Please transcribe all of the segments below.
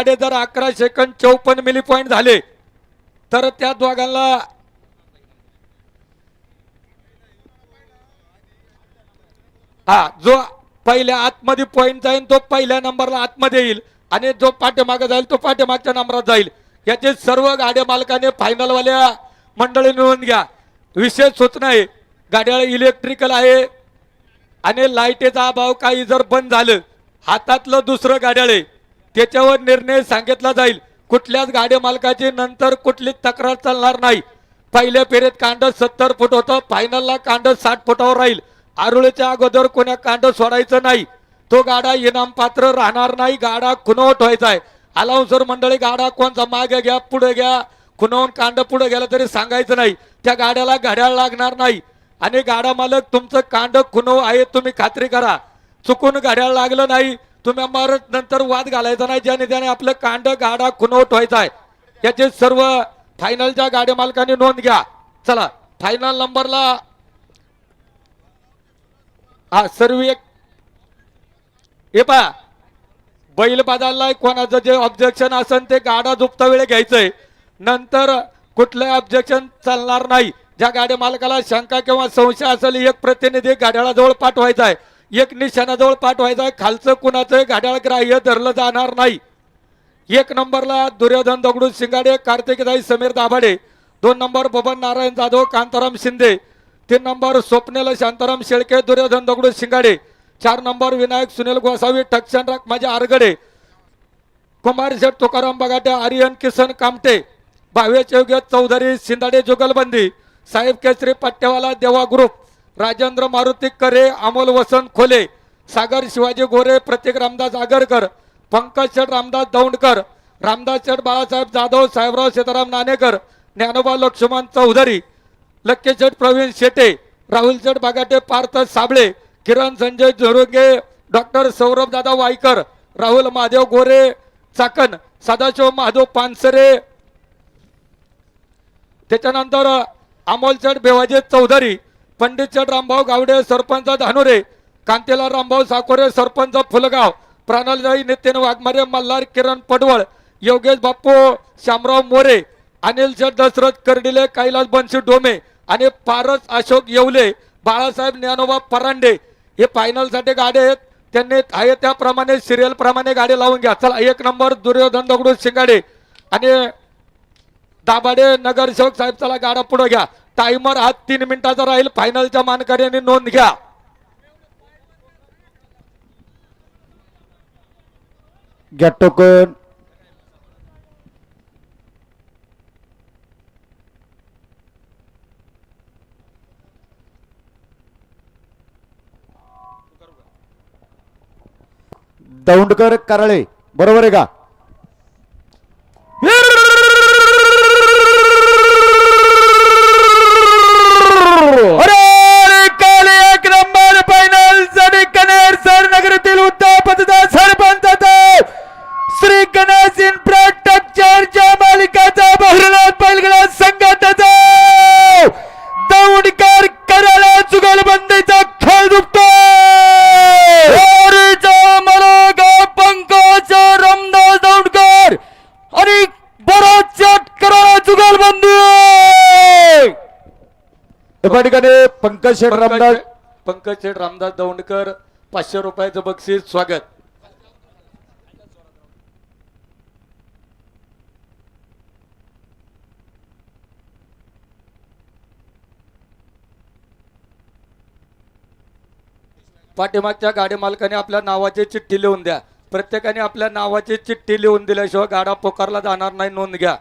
जर 11 second 54 milli point झाले तर त्या दोघांना हा जो पहिल्या आतमध्ये पॉइंट जाईल तो पहिल्या नंबरला आतमध्ये येईल आणि जो पाठीमागे जाईल तो पाठीमागच्या नंबरात जाईल. याचे सर्व गाड्या मालकाने फायनलवाल्या मंडळी नोंद घ्या. विशेष सूचना आहे, गाड्या इलेक्ट्रिकल आहे आणि लाईटीचा अभाव काही जर बंद झालं हातातलं दुसरं गाड्याळ त्याच्यावर निर्णय सांगितला जाईल. कुठल्याच गाड्या मालकाची नंतर कुठली तक्रार चालणार नाही. पहिल्या फेरीत कांड 70 फूट होतं, फायनलला कांड 60 फुटावर राहील. आरुळीच्या अगोदर कोण्या कांड सोडायचं नाही, तो गाडा इनाम पात्र राहणार नाही. गाडा खुनवट व्हायचा आहे. अलाउन्सर मंडळी गाडा कोणचा मागे घ्या पुढे घ्या, खुनवून कांड पुढे गेला तरी सांगायचं नाही. त्या गाड्याला घड्याळ लागणार नाही आणि गाडा मालक तुमचं कांड खुनव आहे तुम्ही खात्री करा. चुकून घड्याळ लागलं नाही तुम्ही मारत नंतर वाद घालायचा नाही, ज्याने त्याने आपलं कांड गाडा खुनवट व्हायचा आहे. याचे सर्व फायनलच्या गाड्या मालकांनी नोंद घ्या. चला फायनल नंबरला हा सर्व एक हे पहा बैल बदललाय, कोणाचं जे ऑब्जेक्शन असेल ते गाडा झुपता वेळ घ्यायचंय, नंतर कुठलं ऑब्जेक्शन चालणार नाही. ज्या गाड्या मालकाला शंका किंवा संशय असेल एक प्रतिनिधी गाड्याजवळ पाठवायचा आहे, एक निशाणाजवळ पाठवायचा आहे. खालचं कुणाचं गाड्याळ ग्राह्य धरलं जाणार नाही. 1 नंबरला दुर्योधन दगडू शिंगाडे, कार्तिकदाई समीर दाभाडे. 2 नंबर बबन नारायण जाधव, कांताराम शिंदे. 3 नंबर स्वप्नेल शांताराम शेळके, दुर्योधन दगडू शिंगाडे. 4 नंबर विनायक सुनील गोसावी, टक्शन राख आरगडे. कुमार शेठ तुकाराम बगाटे, आर्यन किसन कामटे. भावेश योग्य चौधरी, शिंदाडे जुगलबंदी. साहेब केसरी पट्टेवाला, देवा ग्रुप. राजेंद्र मारुती करे, अमोल वसंत खोले. सागर शिवाजी गोरे, प्रतीक रामदास आगरकर. पंकज शेठ रामदास दौंडकर, रामदास शेठ बाळासाहेब जाधव, साहेबराव सीताराम नाणेकर. ज्ञानोबा लक्ष्मण चौधरी, लक्की शेठ प्रवीण शेटे, राहुल शेठ बगाटे, पार्थ साबळे. किरण संजय झोरुगे, डॉक्टर सौरभ दादा वाईकर, राहुल महादेव गोरे चाकण, सदाशिव महादेव पानसरे. त्याच्यानंतर अमोल शेठ बेवाजे चौधरी, पंडित शेठ रामभाऊ गावडे, सरपंच धानुरे. कांतीलाल रामभाऊ साकोरे, सरपंच फुलगाव. प्राणलदाई नितीन वाघमारे, मल्हार किरण पडवळ, योगेश बाप्पू शामराव मोरे, अनिल शेठ दशरथ कर्डिले, कैलास बनशी डोमे आणि पारस अशोक येवले, बाळासाहेब ज्ञानोबा परांडे. हे फायनल साठी गाड्या आहेत, त्यांनी आहे त्याप्रमाणे सिरियल प्रमाणे गाडी लावून घ्या. चला 1 नंबर दुर्योधन दगडू शिंगाडे आणि दाभाडे नगरसेवक साहेब. चला गाडा पुढे घ्या. टायमर हा 3 मिनिटाचा राहील. फायनलच्या मानकऱ्यांनी नोंद घ्या. घ्या टोकन. दौंडकर कराळे बरोबर आहे का? अरे काल 1 नंबर फायनल साठी कनेर सर नगरीतील उत्तम सरपंच श्री गणेश इन्फ्रास्ट्रक्चरच्या मालिकाचा बहुरनाथ बैलगाडा संघटनाचा दौंडकर कराला जुगलबंदीचा खेळ दुखतो. पंकज रामदास दौंडकर आणि बराच कराला जुगलबंदी. या ठिकाणी पंकज शेठ रामदास दौंडकर 500 रुपयाचं बक्षीस स्वागत. पाठीमागच्या गाडी मालकाने आपल्या नावाची चिठ्ठी लिहून द्या. प्रत्येकाने आपल्या नावाची चिठ्ठी लिहून दिल्याशिवाय गाडा पोकारला जाणार नाही, नोंद घ्या.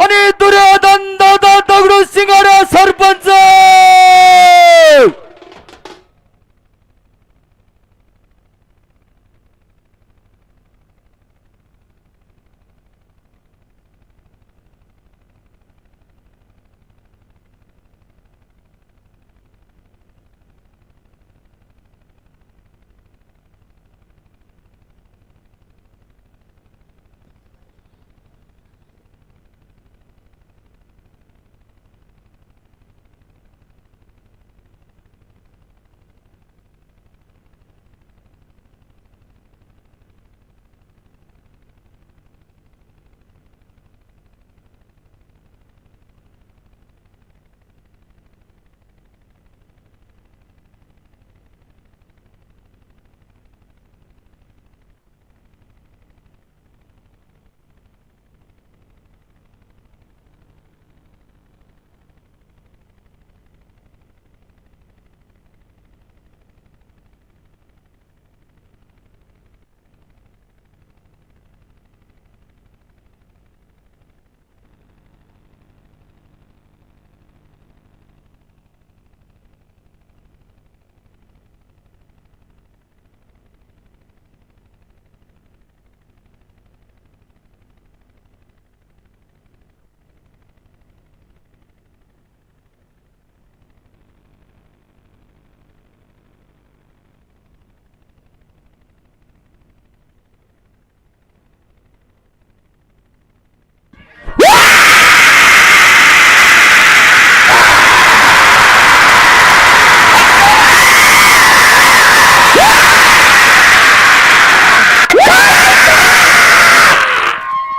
आणि दुर्योधन दादा दगडू शिंगाडा सरपंच.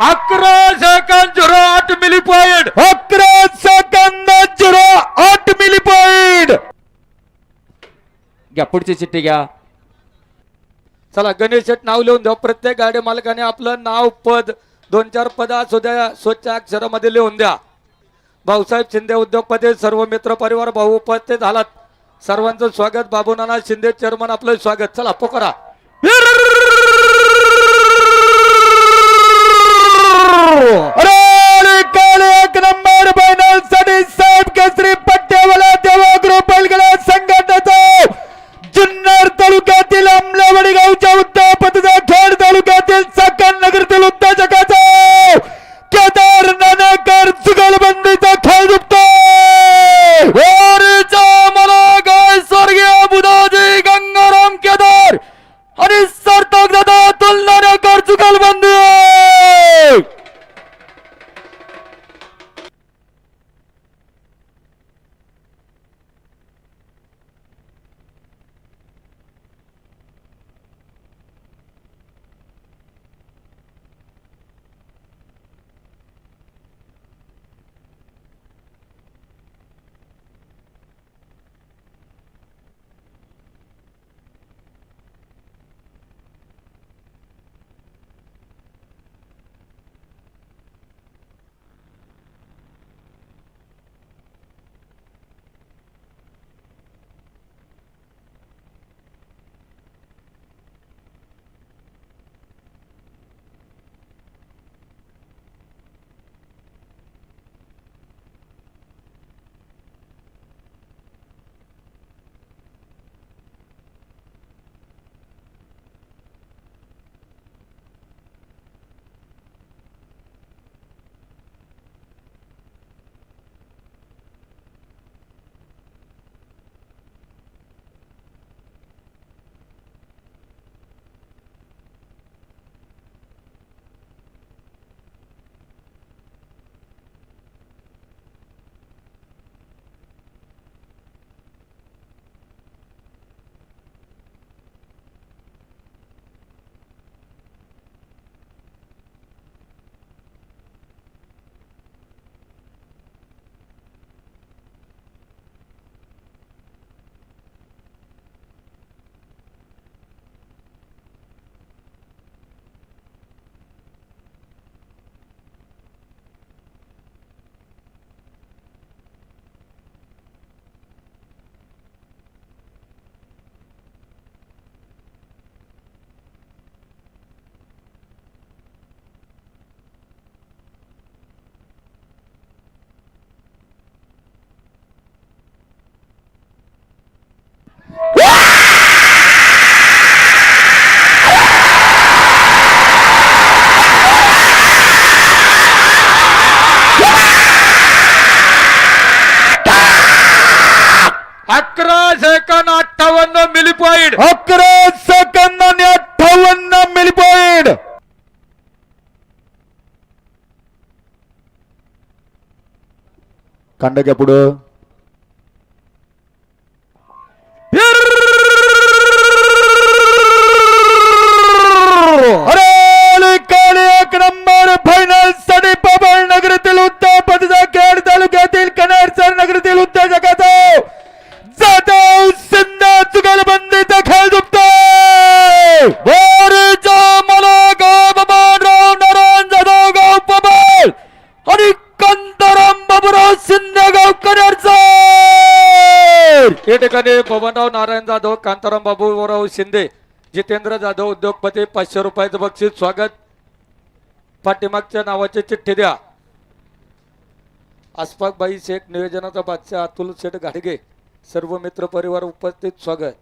अकरा सेकंद 08 मिली पॉइंट. 11 सेकंद 08 मिली पॉइंट. घ्या पुढची चिठ्ठी घ्या. चला गणेश शेट नाव लिहून द्या. प्रत्येक गाडी मालकाने आपलं नाव पद 2-4 पद असू द्या स्वच्छ अक्षरामध्ये लिहून द्या. भाऊसाहेब शिंदे उद्योगपती सर्व मित्र परिवार भाऊ उपस्थित झालात. सर्वांचं स्वागत. बाबूनाना शिंदे चेअरमन आपलं स्वागत. चला पोकरा. अरे काल एक नंबर फायनल साठी साहेब केसरी पट्ट्यावाला देवा ग्रुप बैलगाडा संघटनेचा जुन्नर तालुक्यातील आमलावाडी गावच्या उद्योगपतीचा खेड तालुक्यातील चाकण नगरातील उद्योजकाचा केदार नानाकर जुगलबंदीचा खेळ जिंकतो. वरीचा मला गाय स्वर्गीय बुधाजी गंगाराम केदार आणि सार्थक दादा तुलनाकर जुगलबंदी. पॉइंट. 11 सेकंद आणि 58 मिली पॉइंट. कांडक्या पुढं अरे काली एक नंबर फायनल साठी पबळ नगरीतील उत्तरपतीचा खेड तालुक्यातील कनेरसर नगरीतील उत्तेजकाचा जाधव सिंध जुगलबंदीचा खेळ झुकतोय. बोरीचा मला गाव बाबाराव नारायण जाधव गाव पबळ आणि कंदराम बाबूराव शिंदे गाव कनेरसर. या ठिकाणी बबनराव नारायण जाधव, कांताराम बाबूराव शिंदे, जितेंद्र जाधव उद्योगपती 500 रुपयाचं बक्षीस. स्वागत. पाठीमागच्या नावाची चिठ्ठी द्या. अस्फाकबाई शेख, नियोजनाचा बादशाह अतुल शेठ घाडगे, सर्व मित्र परिवार उपस्थित. स्वागत.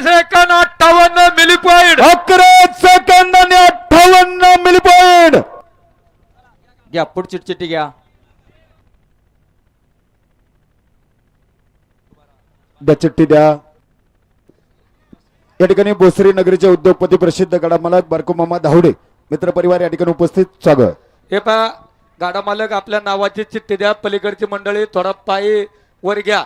Second 58 milli point. 11 सेकंद आणि 58 मिली पॉइंट. घ्या पुढची चिठ्ठी घ्या. द्या चिठ्ठी द्या. या ठिकाणी बोसरी नगरीचे उद्योगपती प्रसिद्ध गडा मालक बारको मामा धावडे मित्र परिवार या ठिकाणी उपस्थित. स्वागत. हे पहा, गाडा मालक आपल्या नावाची चिठ्ठी द्या. पलीकडची मंडळी थोडा पायी वर घ्या.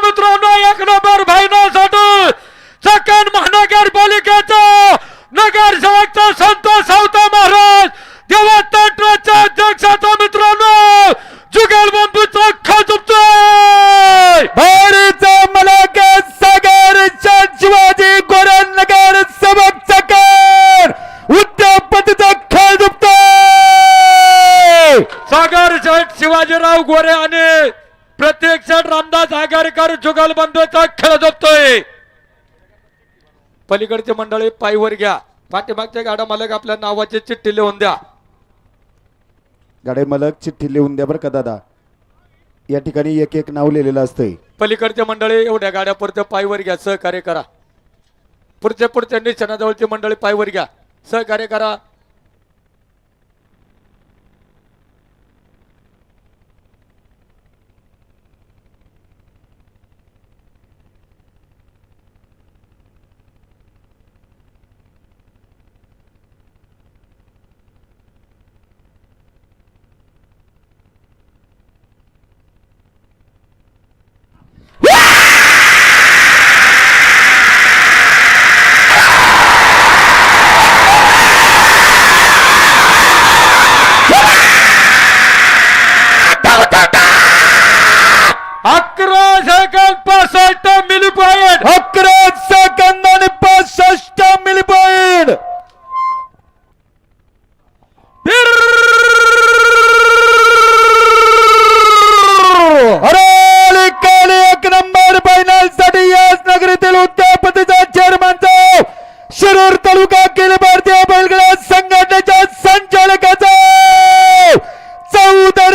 मित्रांनो, एक नंबर फायनलसाठी सेकंड महानगरपालिकेचा नगरसेवकचा संतोष सावता महाराज, देवा तंत्राच्या अध्यक्षाचा मित्रांनो जुगलबंदीचा खेळ झुकतोय. भारीचा मलाकत सागर शिवाजी गोरन नगर सबक चकर उद्योगपतीचा खेळ झुकतोय. सागर शेठ शिवाजीराव गोरे आणि प्रत्यक्ष रामदास आगारेकर जुगलबंदीचा खेळ झोपतोय. पलीकडचे मंडळी पायीवर घ्या. पाठीमागच्या गाडा मालक आपल्या नावाची चिठ्ठी लिहून द्या. गाडे मालक चिठ्ठी लिहून द्या बरं का दादा. या ठिकाणी एक एक नाव लिहिलेलं असतंय. पलीकडच्या मंडळी एवढ्या गाड्या पुढच्या पायीवर घ्या. सहकार्य करा. पुढच्या निशाणाजवळची मंडळी पायीवर घ्या. सहकार्य करा. Milli point. 11 सेकंद आणि 65 मिली पॉइंट. अरे काली एक नंबर फायनल साठी याच नगरीतील उद्योगपतीचा चेअरमनचा शिरूर तालुका केले भारतीय बैलगाडा संघटनेच्या संचालकाचा 14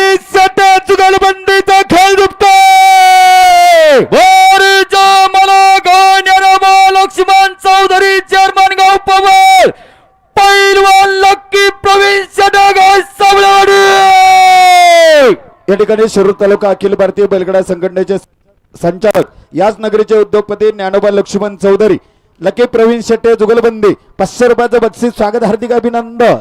चौधरी चेअरमन गाव पवार पैलवान लक्की प्रवीण शटागाव सावळवाडी. या ठिकाणी शिरूर तालुका अखिल भारतीय बैलगाडा संघटनेचे संचालक याच नगरीचे उद्योगपती ज्ञानोबा लक्ष्मण चौधरी लकी प्रवीण शेट्टे जुगलबंदी 500 रुपयाचं बक्षीस स्वागत हार्दिक अभिनंदन.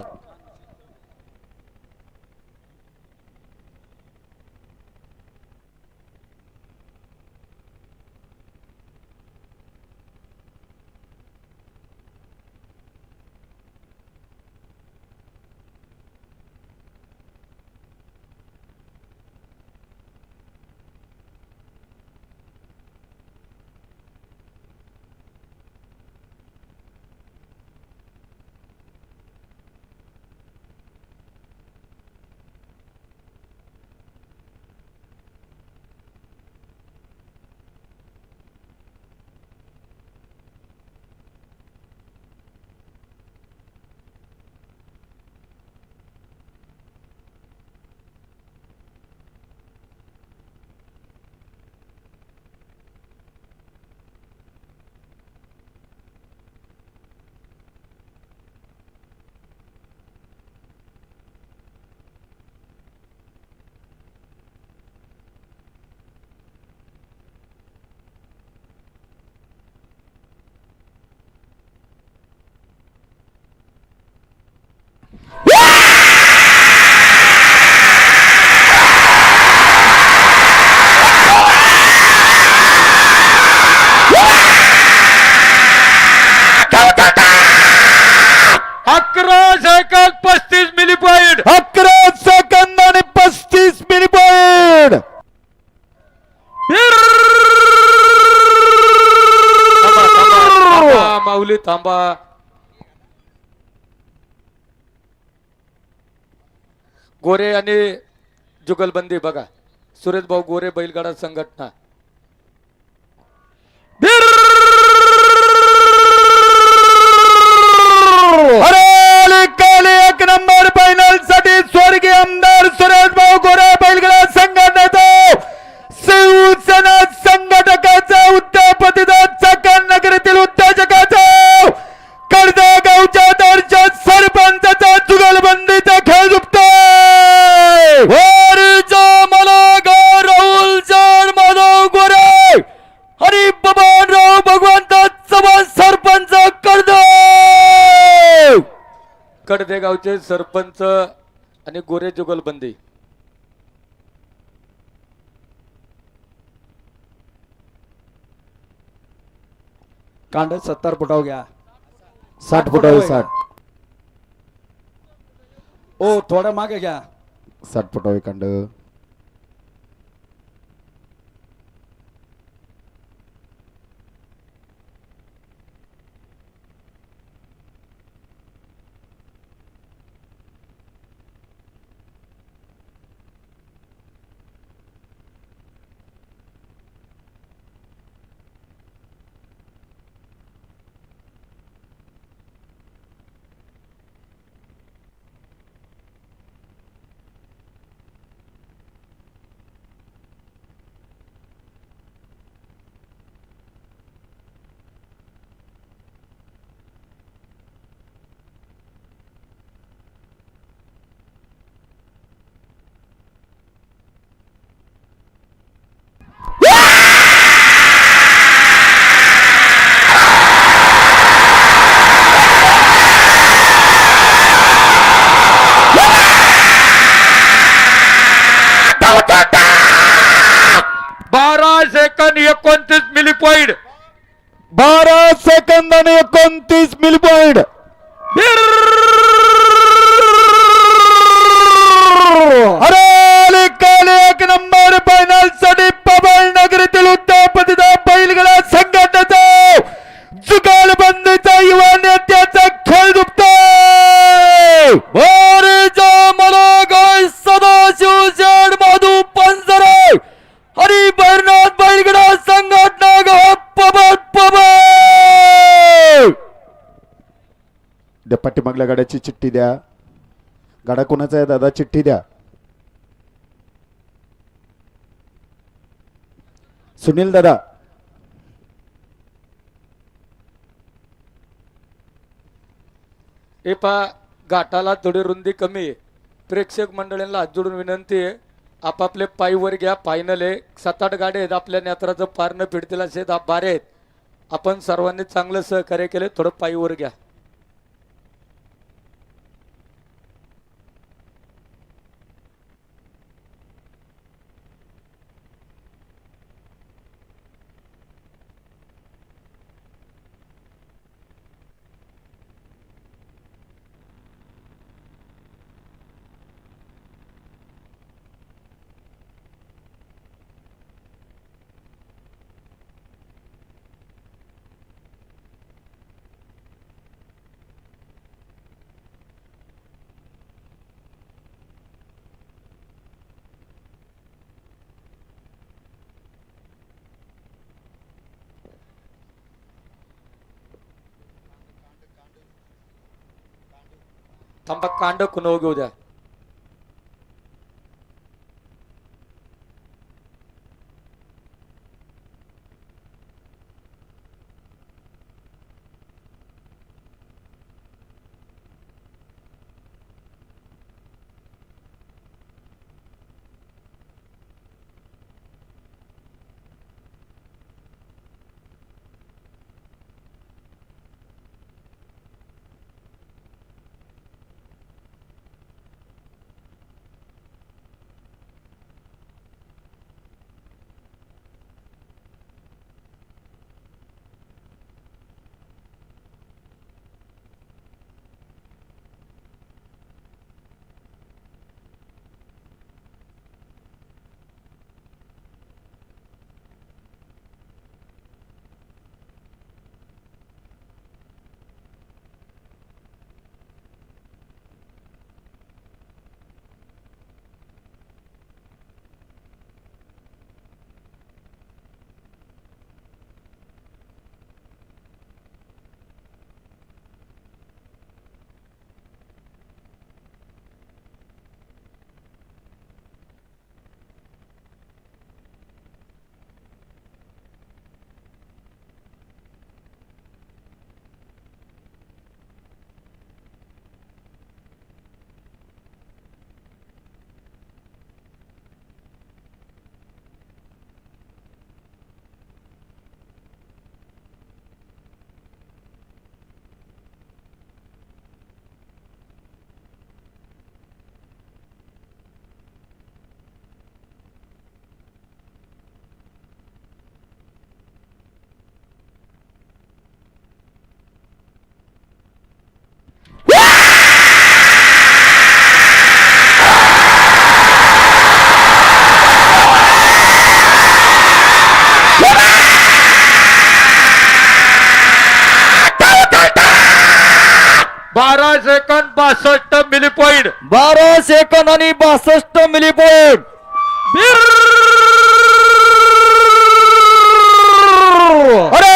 माऊली थांबा. गोरे आणि जुगलबंदी बघा. सुरेश भाऊ गोरे बैलगाडा संघटना. एक नंबर फायनल साठी स्वर्गीय आमदार सुरेश भाऊ गोरे बैलगाडा संघटनेचा शिवसेना संघटकाचा उद्योगपतीचा नगरीतील उद्योजकाचा कर्जा गावच्या दर्जा सरपंचाचा जुगलबंदीचा खेळ झुकतोय. राहुल जण माधव गोरे हरी बबनराव भगवंत चव्हाण सरपंच कडदे गावचे सरपंच आणि गोरे जुगलबंदी. कांड 70 फुटाव घ्या. 60 फुटावे 60. ओ थोडं मागे घ्या. 60 फुटावे कांड. Second 29 milli point. 12 सेकंद आणि 29 मिली पॉइंट. अरे काले एक नंबर फायनल साठी पबळ नगरीतील उद्योगपतीचा बैलगाडा संघटनेचा जुगलबंदीचा युवा नेत्याचा खेळ झुकतोय. मला गाय सदाशिव जड मधू पंजरे हरी बैरनाथ बैलगाडा संघटना गाव पबळ द्या पाठीमागल्या गाड्याची चिठ्ठी द्या. गाडा कोणाचा आहे दादा? चिठ्ठी द्या. सुनील दादा हे पा घाटाला थोडी रुंदी कमी आहे. प्रेक्षक मंडळींना हात जोडून विनंती आहे, आपापले पायीवर घ्या. फायनल आहे, 7-8 गाड्या आहेत आपल्या नेत्राचं पार न फिरतील असे 10-12 आहेत. आपण सर्वांनी चांगलं सहकार्य केले, थोडं पायीवर घ्या. थांबा, कांड कुणव घेऊ द्या. बारा सेकंद 62 मिली पॉइंट. 12 सेकंद आणि 62 मिली पॉइंट. अरे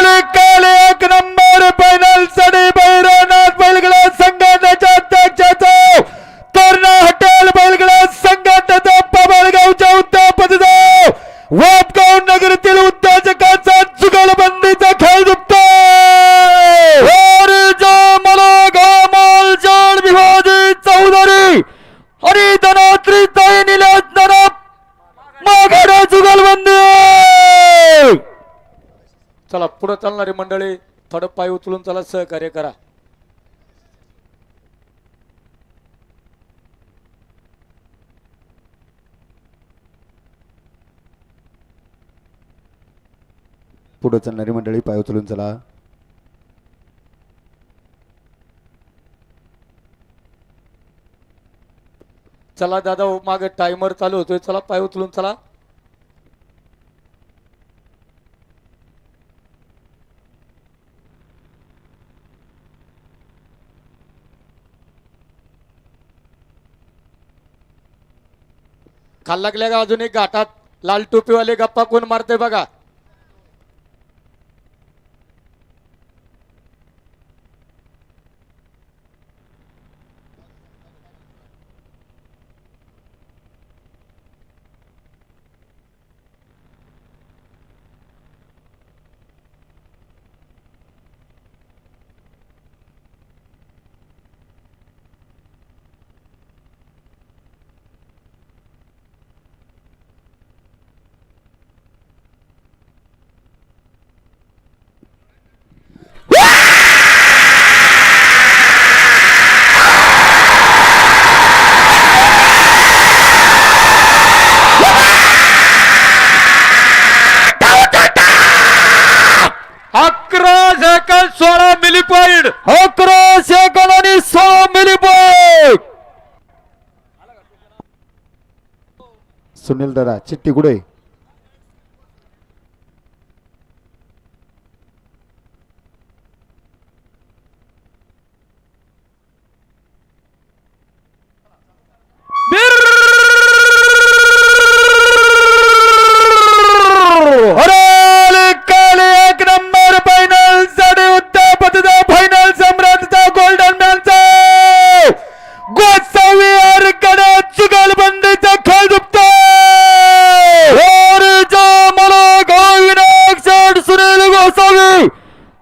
निकाल एक नंबर फायनल साठी भैरवनाथ बैलगाडा संघटनेच्या अध्यक्षाचा तोरणा हॉटेल बैलगाडा संघटनेचा पवारगावच्या उद्यापतीचा वापगाव नगरीतील उद्योजकाचा जुगलबंदीचा खेळ जिंकतो. चौधरी आणि धनात्री ताई निलेश धना माघाडा जुगलबंदी. चला पुढे चालणारी मंडळी थोडं पाय उचलून चला, सहकार्य करा. पुढे चालणारी मंडळी पाय उचलून चला. चला दादा, मागे टाइमर चालू होतोय, चला पाय उचलून चला. खाल लागल्या का अजून एक घाटात लाल टोपीवाले गप्पा कोण मारते बघा. पॉइंट 11 सेकंद आणि 16 मिली पॉइंट. सुनील दादा चिट्टी कुठे एक नंबर फायनल साठी उत्तरपथचा फायनल सम्राटचा गोल्डन मॅनचा गोसावी आरकडे जुगलबंदीचा खेळ झुकतो. मला विनायक शेठ सुनील गोसावी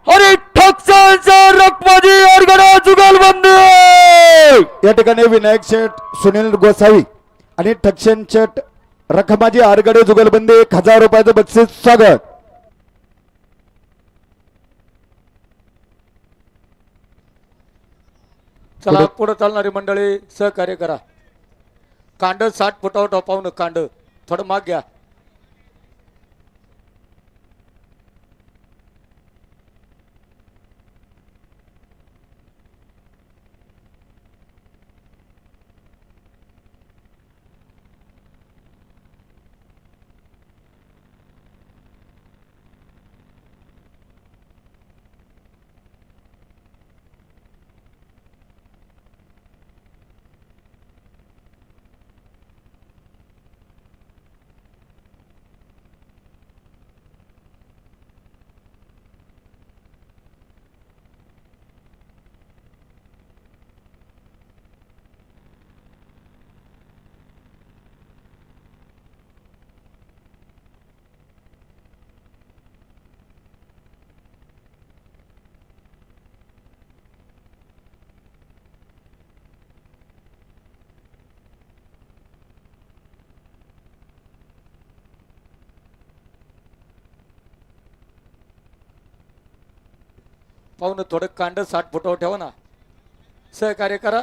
आणि ठक्सांच्या रकमाजी आरगडा जुगलबंदी. या ठिकाणी विनायक शेठ सुनील गोसावी आणि ठक्षण शेठ रखमाजी आरगडे जुगलबंदी 1000 रुपयाचं बक्षीस स्वागत. चला पुढे चालणारी मंडळी सहकार्य करा. कांड 60 फुटावर टोपावून कांड थोडं माग घ्या. पाहून थोडं कांड 60 फुटावर ठेवा ना. सहकार्य करा.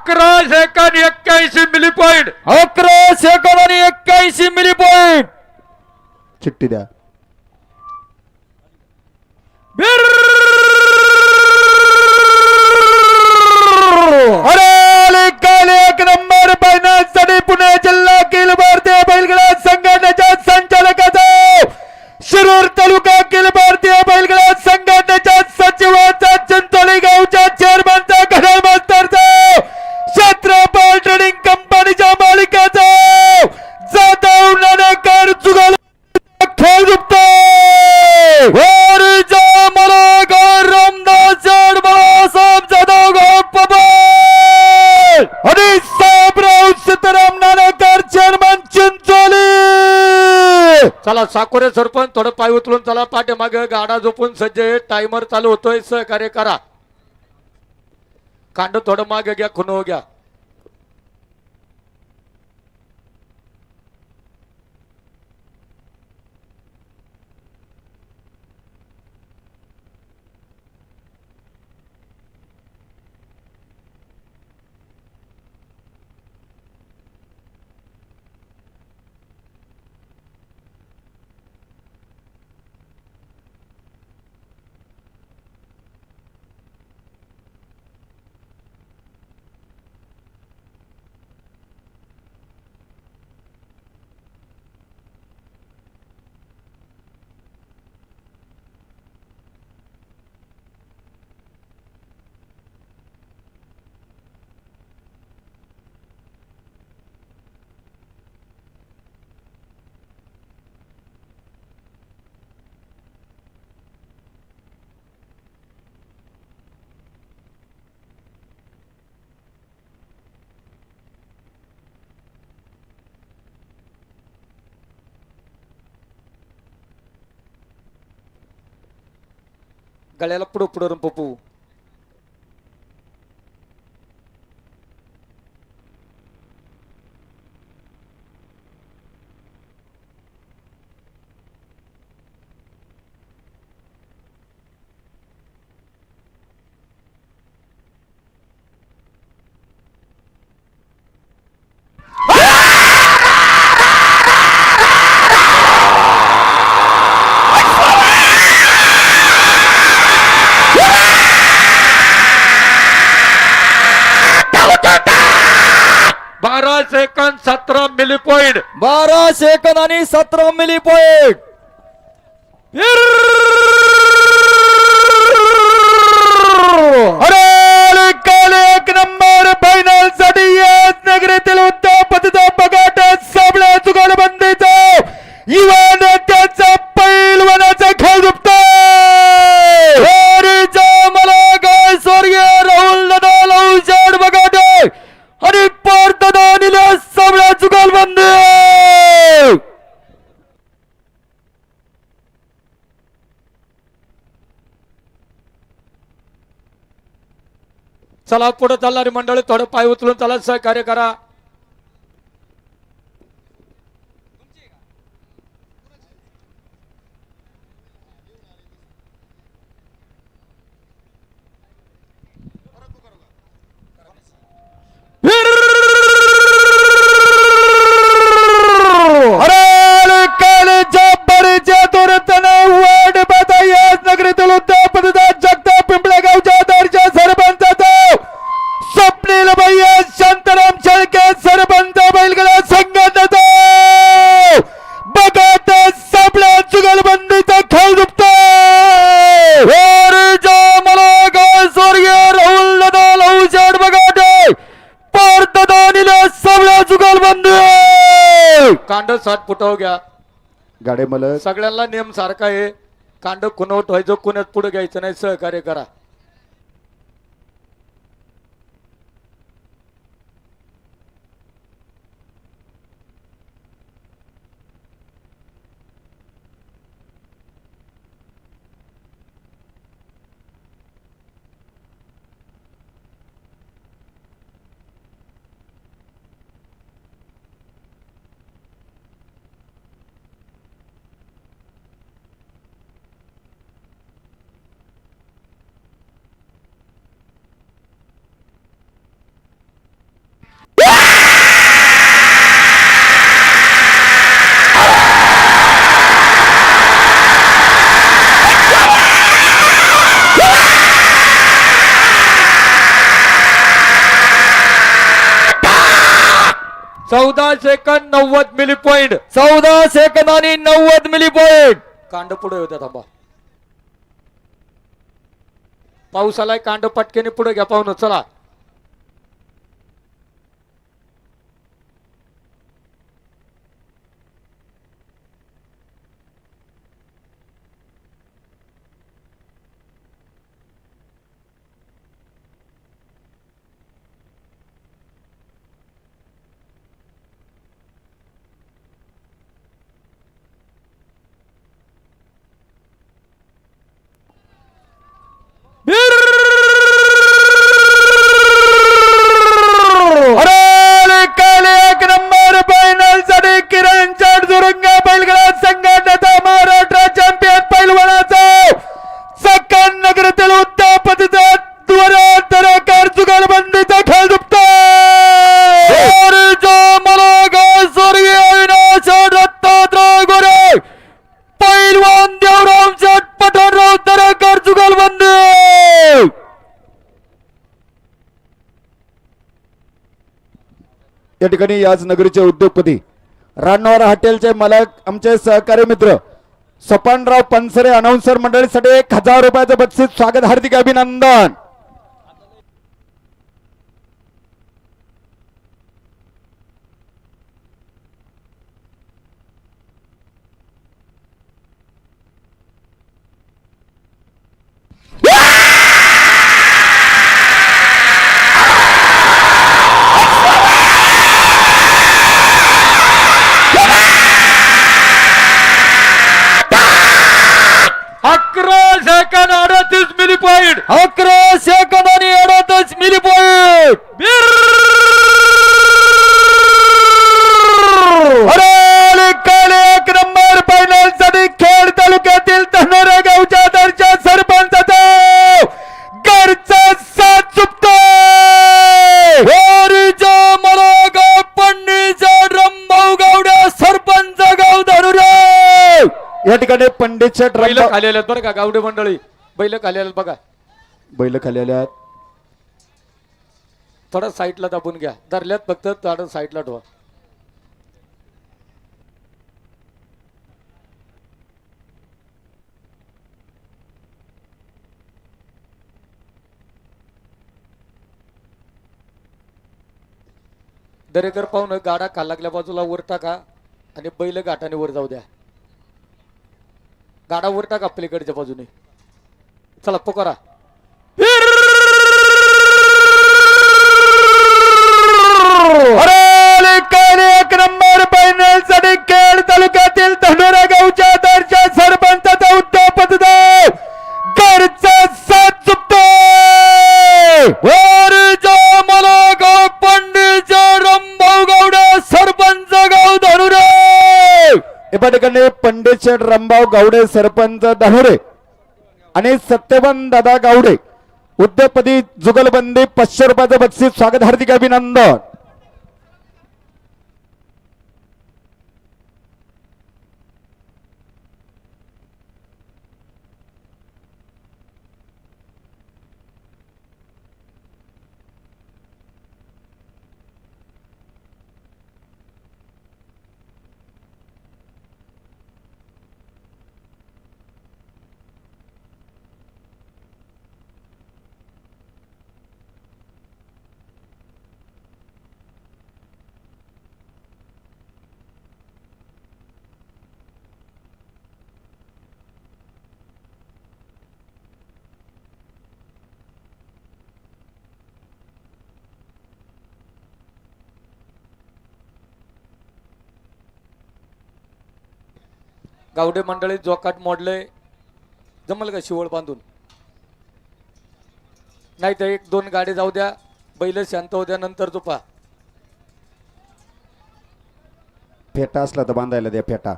11 सेकंद 81 मिली पॉइंट. 11 सेकंद आणि 81 मिली पॉइंट. चिठ्ठी द्या. अरे काल एक नंबर फायनलसाठी पुणे जिल्हा अखिल भारतीय बैलगाडा संघटनेच्या संचालकाचा शिरूर तालुका अखिल भारतीय बैलगाडा संघटनेच्या सचिवाचा चिंचोली गावच्या चेअरमनचा घड्याळ मास्तरचा क्षेत्रपाल ट्रेडिंग कंपनीच्या मालिकाचा जाधव नाणेकर जुगाल खेळ झुकतो. रामदास बाळासाहेब जाधव गप्पा आणि साहेबराव सीताराम नाणेकर चेअरमन चिंचोली. चला साकोरे सरपंच थोडं पाय उचलून चला पाठीमागे गाडा झोपून सज्ज आहे. टायमर चालू होतोय. सहकार्य करा. कांड थोडं मागे घ्या. खुनो घ्या. गळ्याला पुढं पुढं पप्पू. सेकंद 17 मिली पॉइंट. 12 सेकंद आणि 17 मिली पॉइंट. अरे काल एक नंबर फायनल साठी नगरीतील उद्योगपतीचा पगाट साबळ्या जुगालबंदीचा युवा नेत्याचा पैलवानाचा खेळ झुकतो. मला काय स्वर्गीय राहुल दादा लवजाड बघाटे आणि पार्थदानीला साबळ्या जुगालबंदी. चला पुढे चालणारी मंडळी थोडं पाय उचलून चला. सहकार्य करा. अरे काल जब्बरीच्या दुरतने वाढ पाहता याच नगरीतील उद्योगपतीचा जगताप पिंपळा गावच्या दरच्या सरपंचाचा स्वप्नील भैया शांताराम शेळके सरपंच बैलगाडा संघटनेचा बघत साबळ्या जुगलबंदीचा खेळ झुकतो. मला काय स्वर्गीय राहुल दादा लवजाड बघाटे पार्थदानीला साबळ्या जुगालबंदी. कांड 60 फुटाव घ्या. गाडे मलक सगळ्यांना नियम सारखा आहे. कांड कुणवट व्हायचं कुण्यात पुढे घ्यायचं नाही. सहकार्य करा. 14 सेकंद 90 मिली पॉइंट. 14 सेकंद आणि 90 मिली पॉइंट. कांड पुढे होत्या थांबा. पाऊस आलाय कांड पटकेने पुढे घ्या पाहुणं चला. एक नंबर फायनल साठी किरण चाडजुरुंगा बैलगाडा संघटनेचा महाराष्ट्र चॅम्पियन पैलवानाचा सकन नगरातील उत्तापतीचा द्वारा जुगलबंदीचा खेळ झुकतो. पैलवान देवराम शेठ पठाणराव दरेकर जुगलबंदी. या ठिकाणी याच नगरीचे उद्योगपती रानवारा हॉटेलचे मालक आमचे सहकारी मित्र सपानराव पनसरे अनाउन्सर मंडळीसाठी 1000 रुपयाचं बक्षीस स्वागत हार्दिक अभिनंदन. Second 38 milli point. 11 सेकंद आणि 38 मिली पॉइंट. एक नंबर फायनल साठी खेड तालुक्यातील धानोरा गावच्या दरच्या सरपंचाचा घरचा साथ चुकतो. मलागाव पंडीचा रंभाऊ गावड्या सरपंच गाव धानोरा. या ठिकाणी पंडित शेठ बैल रंभाऊ खाली आल्यात बरं का गावडे मंडळी. बैल खाली आल्यात बघा. बैल खाली आल्यात. थोडा साईडला दाबून घ्या. धरल्यात फक्त थोडं साईडला ठेवा. दरेकर पाहुणं गाडा खाल लागल्या बाजूला वर टाका आणि बैल गाठाने वर जाऊ द्या. गाडा वर टाका पलीकडच्या बाजूने. चला पोकारा. एक नंबर फायनल साठी खेड तालुक्यातील धानोरा गावच्या दरच्या सरपंचाचा उत्तापतीचा घरचा साथ चुकतो. मलागाव पंडीचा रंभाऊ गावड्या सरपंच गाव धानोरा. या ठिकाणी पंडित शेठ रंभाऊ गावडे सरपंच धानोरे आणि सत्यवान दादा गावडे उद्योगपती जुगलबंदी 500 रुपयाचं बक्षीस स्वागत हार्दिक अभिनंदन. गावडे मंडळी जोकाट मोडले. जमल का शिवळ बांधून. नाही तर 1-2 गाडी जाऊ द्या. बैल शांत होत्या नंतर झोपा. फेटा असला तर बांधायला द्या फेटा.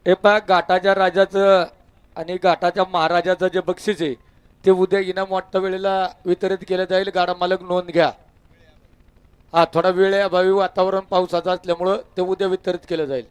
हे पहा घाटाच्या राजाचं आणि घाटाच्या महाराजाचं जे बक्षीस आहे ते उद्या इनाम वाटतं वेळेला वितरित केलं जाईल. गाडा मालक नोंद घ्या. हा थोडा वेळ आहे अभावी वातावरण पावसाचं असल्यामुळं ते उद्या वितरित केलं जाईल.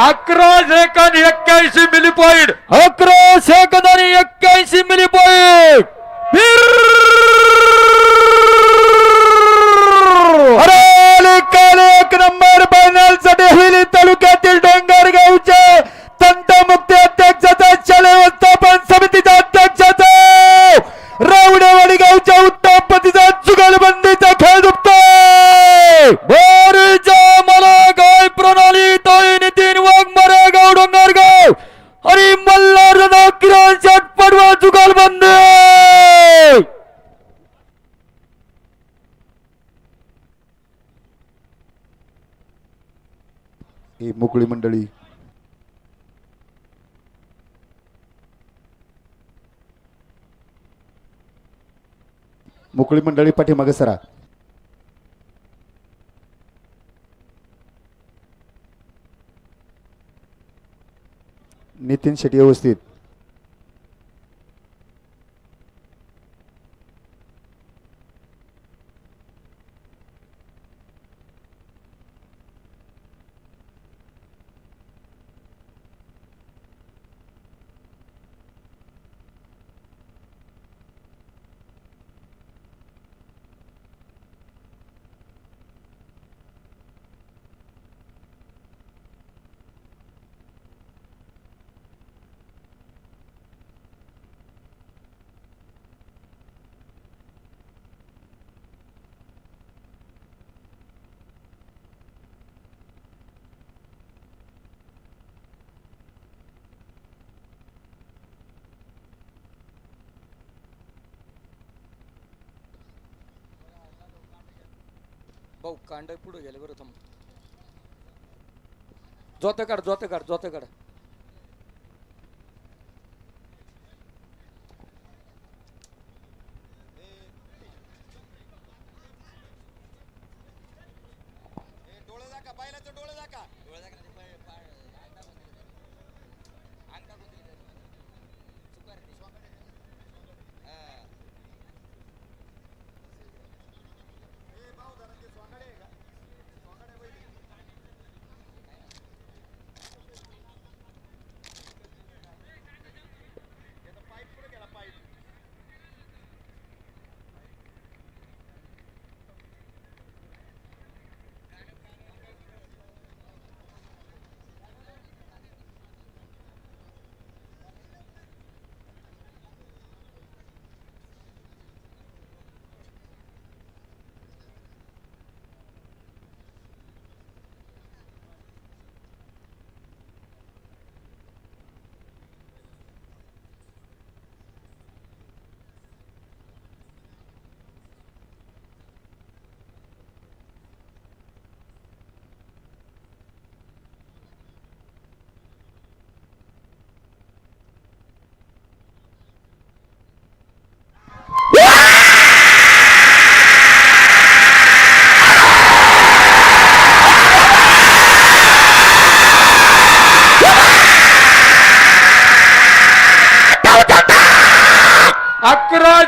11 81 मिली पॉइंट. 11 सेकंद आणि 81 मिली पॉइंट. एक नंबर फायनल साठी हिली तालुक्यातील डोंगरगावच्या तंटमुक्ती अध्यक्षाचा शालेय व्यवस्थापन समितीच्या अध्यक्षाचा रावडेवाडी गावच्या उत्तमपतीचा जुगलबंदीचा खेळ दुखतोय. बोरीच्या मला गाय प्रणाली ताई नितीन वाघमारे गाव डोंगरगाव आणि मल्हार किरण शेट पडवळ जुगलबंदी. ही मोकळी मंडळी मोकळी मंडळी पाठीमागे सरा. नितीन शेट्टी व्यवस्थित. भाऊ कांड पुढे गेले बरं थांब. जोते काढ.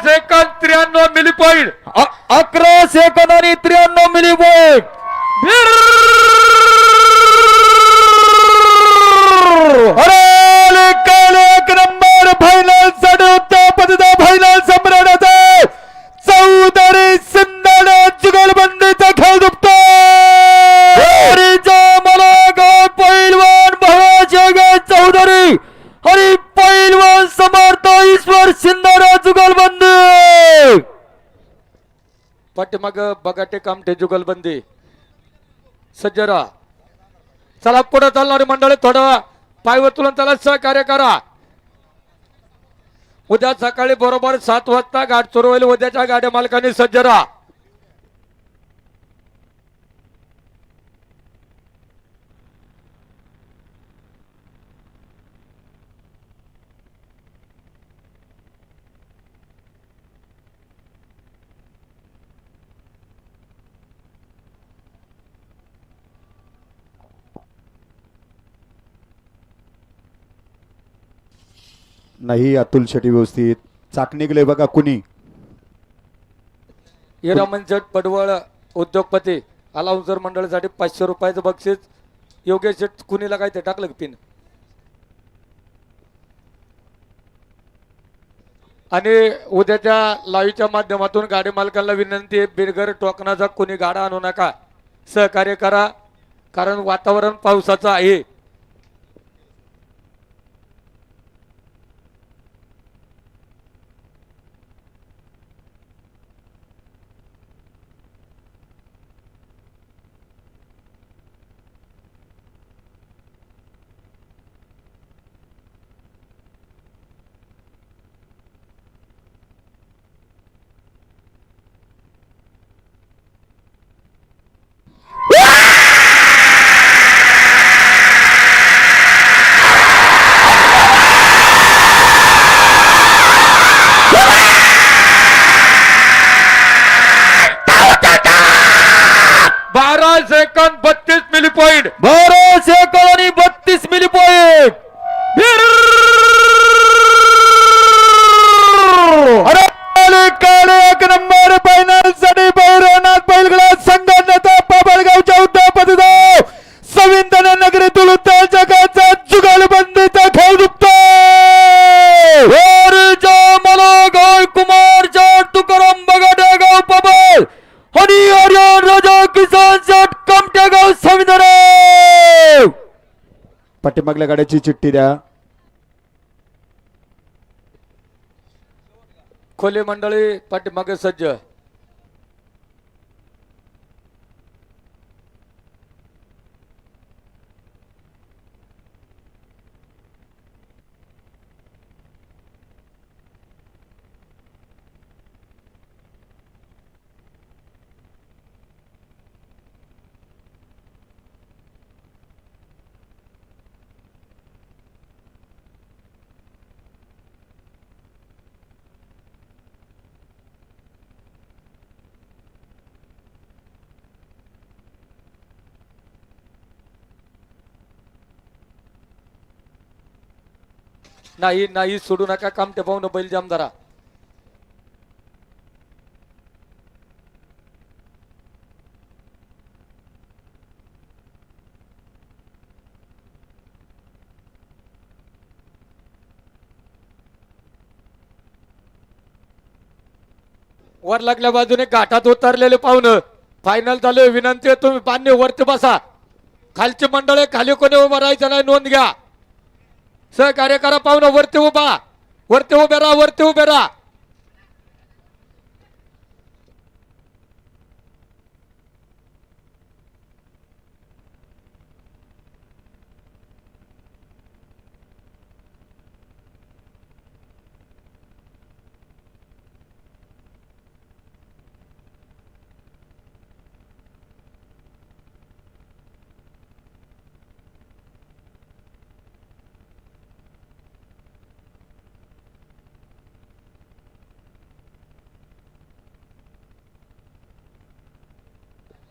Second 93 milli point. 11 सेकंद आणि 93 मिली पॉइंट. एक नंबर फायनल साठी उत्तमपतीचा फायनल सम्राटाचा चौधरी सिंधाडा जुगलबंदीचा खेळ दुखतो. मला गाव पैलवान भवाजी चौधरी आणि पैलवान समर्थ ईश्वर सिंधाडा जुगलबंदी. पाठीमाग बगाटे कामठे जुगलबंदी. सज्जरा चला पुढे चालणारी मंडळी थोडं पायवर तुलन त्याला सहकार्य करा. उद्या सकाळी बरोबर 7 वाजता गाठ सुरू होईल. उद्याच्या गाड्या मालकांनी सज्जरा. नाही अतुल शेट्टी व्यवस्थित. चाकणी गेले बघा कुणी. हिरामन जट पडवळ उद्योगपती अलाउन्सर मंडळासाठी 500 रुपयाचं बक्षीस. योगेश शेट कुणीला काय ते टाकलं का पिन. आणि उद्याच्या लाईव्हच्या माध्यमातून गाडी मालकांना विनंती आहे, बिरगर टोकनाचा कोणी गाडा आणू नका, सहकार्य करा, कारण वातावरण पावसाचं आहे. Second 32 milli point. 12 सेकंद आणि 32 मिली पॉइंट. एक नंबर फायनल साठी भैरवनाथ बैलगाडा संघटनेचा बाबळगावच्या उद्यापतीचा सविंदन नगरीतील उत्तर जगाचा जुगलबंदीचा खेळ दुखतो. मला गाव कुमार चार तुकाराम बगाडे गाव पबल आणि आर्यन राजा किसान शेट कमटे गाव सविंदन. पाठीमागल्या गाड्याची चिठ्ठी द्या. खोले मंडळी पाठीमागे सज्ज. नाही नाही सोडू नका, काम ते पाहून बैल जामदारा. वर लागल्या बाजूने घाटात उतरलेले पाहुणं फायनल झाले. विनंती आहे तुम्ही पाणी वरती बसा. खालची मंडळे खाली कोणी उभं राहायचं नाही, नोंद घ्या. सहकार्य करा पाहुणं. वरती उभा, वरती उभे राहा, वरती उभे राहा.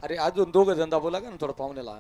अरे अजून दोघं जण दाबू लागा ना थोडं पाहुण्याला.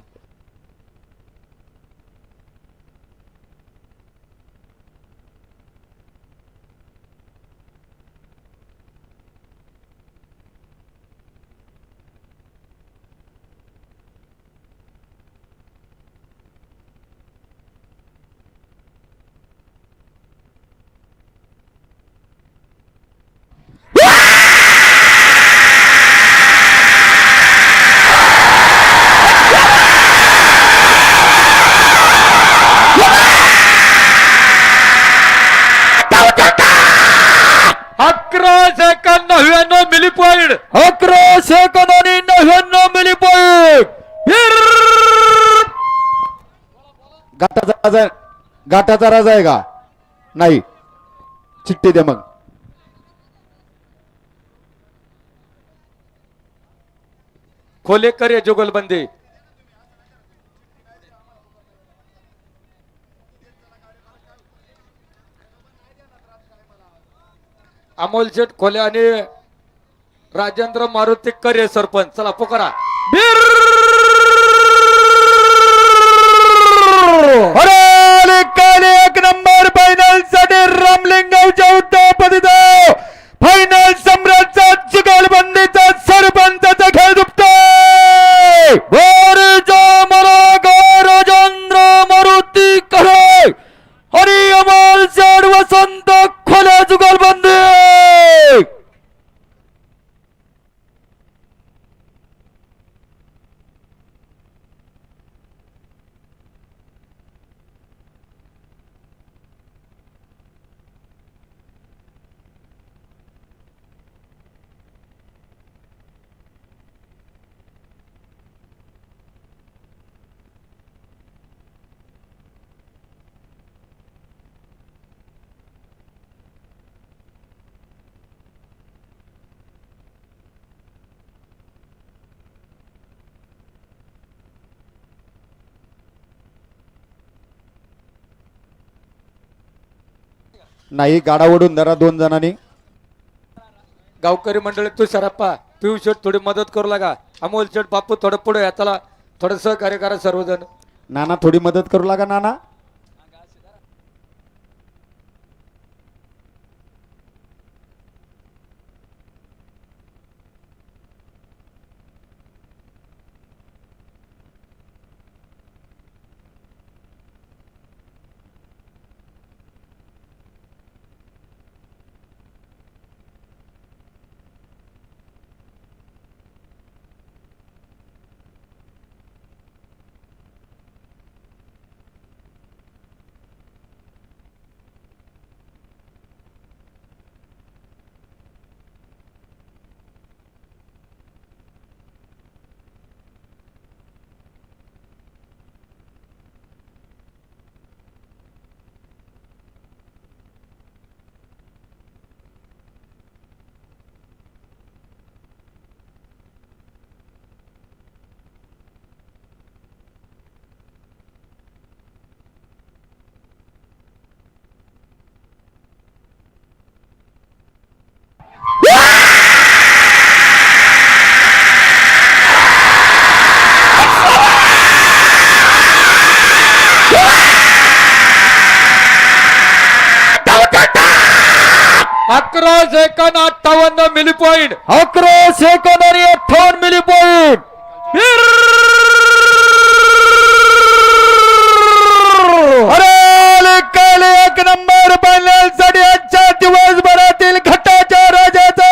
Milli point. 11 सेकंद आणि 99 मिली पॉइंट. घाटाचा राजा आहे का? नाही, चिठ्ठी द्या मग. खोलेकर या जुगलबंदी. अमोल शेठ खोले आणि राजेंद्र मारुती करे सरपंच. चला पुकारा. एक नंबर फायनल साठी रामलिंगावच्या उद्यापतीचा फायनल सम्राटचा जुगलबंदीचा सरपंचाचा खेळ दुखतो. नाही, गाडा ओढून धरा 2 जणांनी. गावकरी मंडळी तू शराप्पा पिऊ शेट थोडी मदत करू लागा. अमोल शेट बापू थोडं पुढे त्याला थोडं सहकार्य करा सर्वजण. नाना थोडी मदत करू लागा नाना. अकरा सेकंद 58 मिली पॉइंट. 11 सेकंद आणि 58 मिली पॉइंट. अरे काल 1 नंबर फायनल साठी आजच्या दिवसभरातील घाटाच्या राजाचा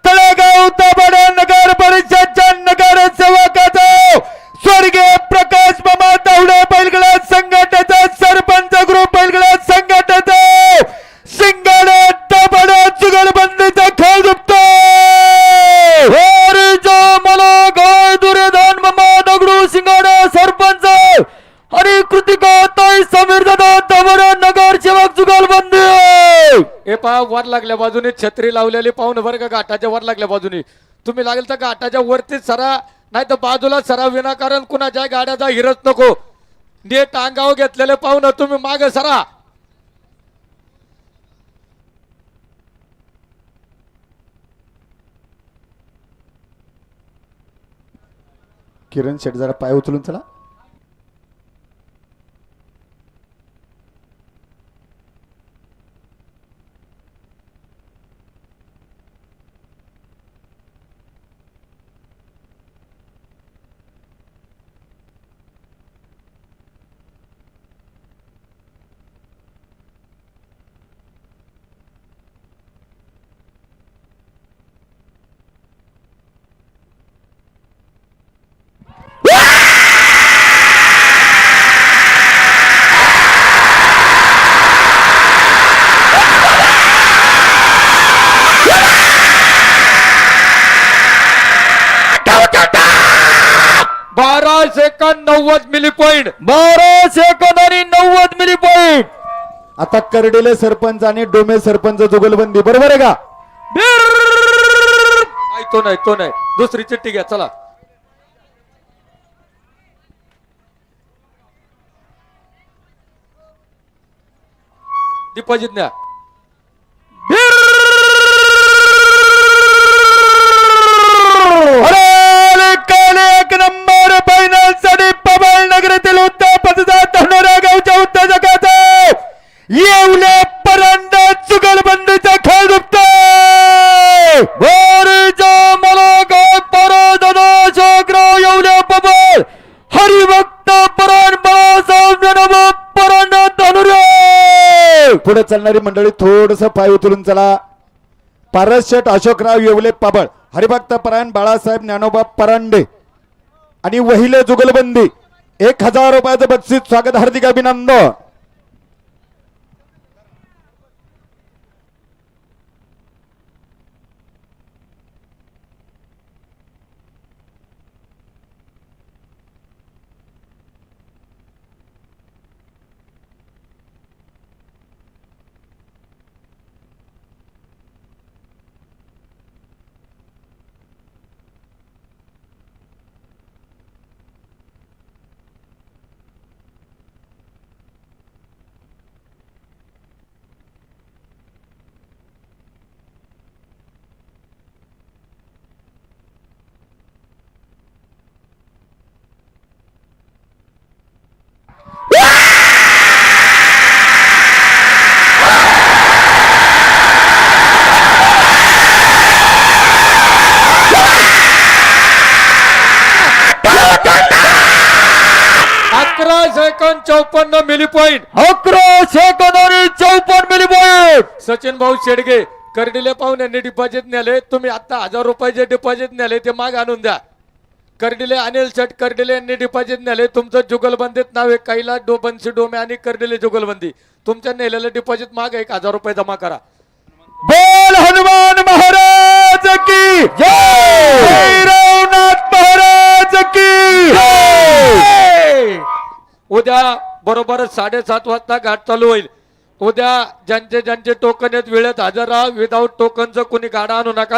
तळेगाव ताबडा नगर परिषदच्या नगरसेवकाचा स्वर्गीय प्रकाश मामा तावडे बैलगाडा संघटनेचा सरपंच ग्रुप बैलगाडा संघटनेचा शिंगाडे ताबडा जुगलबंदीचा खेळ झुकतो. मला गाय दुर्योधन मामा दगडू शिंगाडा सरपंच आणि कृतिका ताई समीर दादा ताबडा नगरसेवक जुगलबंदी. हे पहा वर लागल्या बाजूने छत्री लावलेली पाहून बरं का घाटाच्या वर लागल्या बाजूने. तुम्ही लागेल तर घाटाच्या वरतीच सरा नाही तर बाजूला सरा विनाकारण कुणाच्या गाड्याचा हिरच नको. नेट अंगावर घेतलेले पाहून तुम्ही मागे सरा. किरण शेट जरा पाय उचलून चला. Second 90 milli point. 12 सेकंद आणि 90 मिली पॉइंट. आता करडेले सरपंच आणि डोमे सरपंच जुगलबंदी बरोबर आहे का? नाही तो नाही दुसरी चिठ्ठी घ्या चला. डिपॉझिट द्या. अरे काल 1 नंबर फायनल साठी पबळ नगरातील उत्तापचा धनोरा गावच्या उत्तेजकाचा येवले परंड जुगलबंदीचा खेळ झुकतो. मला गाय परदादा शोकराव येवले पबळ हरिभक्त पराण बाळासाहेब जनोबा पराण धनुरे. पुढे चालणारी मंडळी थोडस पाय उचलून चला. पारस शेठ अशोकराव येवले पाबळ हरिभक्त परायण बाळासाहेब ज्ञानोबा परांडे आणि वहिले जुगलबंदी 1000 रुपयाचं बक्षीस स्वागत हार्दिक अभिनंदन. 53-54 मिली पॉइंट. 11 सेकंद आणि 54 मिली पॉइंट. सचिन भाऊ शेडगे कर्डिले पाहुण्यांनी डिपॉझिट नेले. तुम्ही आता 1000 रुपयाचे डिपॉझिट नेले ते माग आणून द्या. कर्डिले अनिल शेट कर्डिले यांनी डिपॉझिट नेले. तुमचं जुगलबंदीत नाव आहे कैलास बन्सी डोमे आणि कर्डिले जुगलबंदी. तुमच्या नेलेलं डिपॉझिट माग 1000 रुपये जमा करा. बोल हनुमान महाराज की जय, भैरवनाथ महाराज की जय. उद्या बरोबर 7:30 वाजता घाट चालू होईल. उद्या ज्यांचे ज्यांचे टोकन आहेत वेळेत हजर राहा. विदाऊट टोकनचं कोणी गाडा आणू नका.